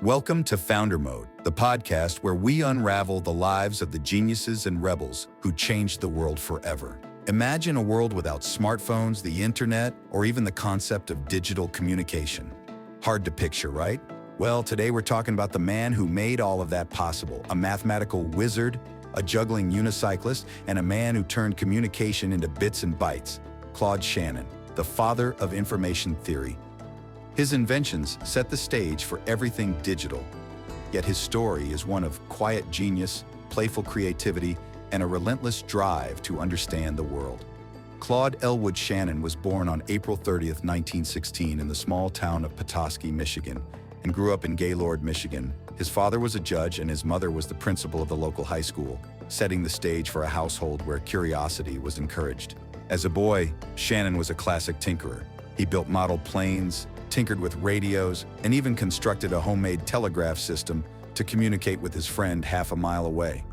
Welcome to Founder Mode, the podcast where we unravel the lives of the geniuses and rebels who changed the world forever. Imagine a world without smartphones, the internet, or even the concept of digital communication. Hard to picture, right? Well, today we're talking about the man who made all of that possible, a mathematical wizard, a juggling unicyclist, and a man who turned communication into bits and bytes, Claude Shannon, the father of information theory. His inventions set the stage for everything digital, yet his story is one of quiet genius, playful creativity, and a relentless drive to understand the world. Claude Elwood Shannon was born on April 30th, 1916 in the small town of Petoskey, Michigan, and grew up in Gaylord, Michigan. His father was a judge and his mother was the principal of the local high school, setting the stage for a household where curiosity was encouraged. As a boy, Shannon was a classic tinkerer. He built model planes, tinkered with radios, and even constructed a homemade telegraph system to communicate with his friend half a mile away.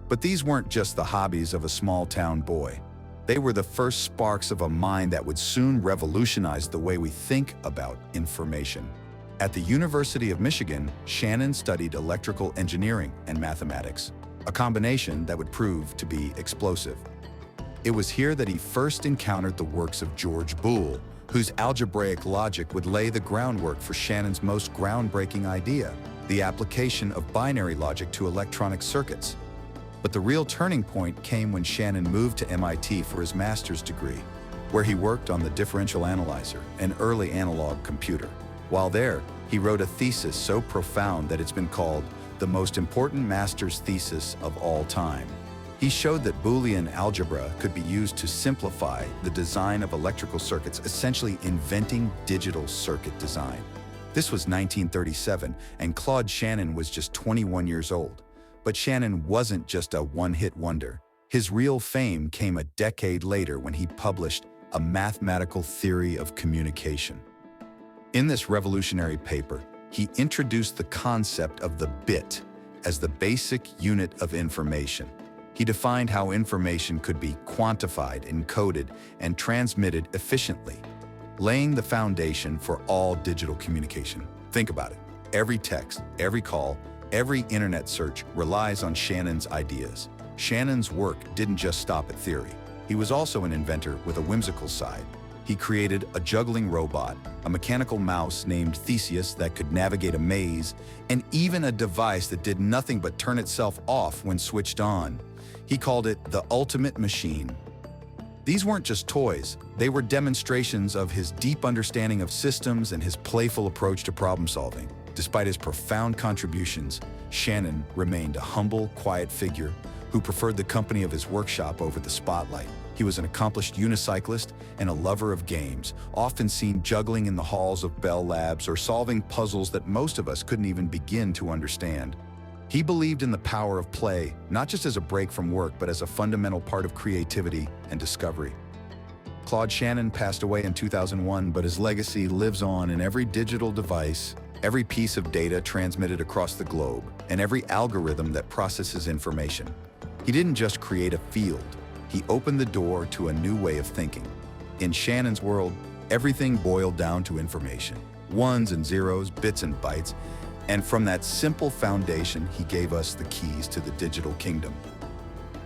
But these weren't just the hobbies of a small-town boy. They were the first sparks of a mind that would soon revolutionize the way we think about information. At the University of Michigan, Shannon studied electrical engineering and mathematics, a combination that would prove to be explosive. It was here that he first encountered the works of George Boole, whose algebraic logic would lay the groundwork for Shannon's most groundbreaking idea, the application of binary logic to electronic circuits. But the real turning point came when Shannon moved to MIT for his master's degree, where he worked on the differential analyzer, an early analog computer. While there, he wrote a thesis so profound that it's been called the most important master's thesis of all time. He showed that Boolean algebra could be used to simplify the design of electrical circuits, essentially inventing digital circuit design. This was 1937, and Claude Shannon was just 21 years old. But Shannon wasn't just a one-hit wonder. His real fame came a decade later when he published a mathematical theory of communication. In this revolutionary paper, he introduced the concept of the bit as the basic unit of information. He defined how information could be quantified, encoded, and transmitted efficiently, laying the foundation for all digital communication. Think about it. Every text, every call, every internet search relies on Shannon's ideas. Shannon's work didn't just stop at theory. He was also an inventor with a whimsical side. He created a juggling robot, a mechanical mouse named Theseus that could navigate a maze, and even a device that did nothing but turn itself off when switched on. He called it the ultimate machine. These weren't just toys, they were demonstrations of his deep understanding of systems and his playful approach to problem solving. Despite his profound contributions, Shannon remained a humble, quiet figure who preferred the company of his workshop over the spotlight. He was an accomplished unicyclist and a lover of games, often seen juggling in the halls of Bell Labs or solving puzzles that most of us couldn't even begin to understand. He believed in the power of play, not just as a break from work, but as a fundamental part of creativity and discovery. Claude Shannon passed away in 2001, but his legacy lives on in every digital device, every piece of data transmitted across the globe, and every algorithm that processes information. He didn't just create a field, he opened the door to a new way of thinking. In Shannon's world, everything boiled down to information, ones and zeros, bits and bytes, and from that simple foundation, he gave us the keys to the digital kingdom.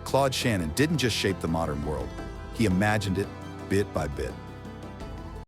Claude Shannon didn't just shape the modern world, he imagined it bit by bit.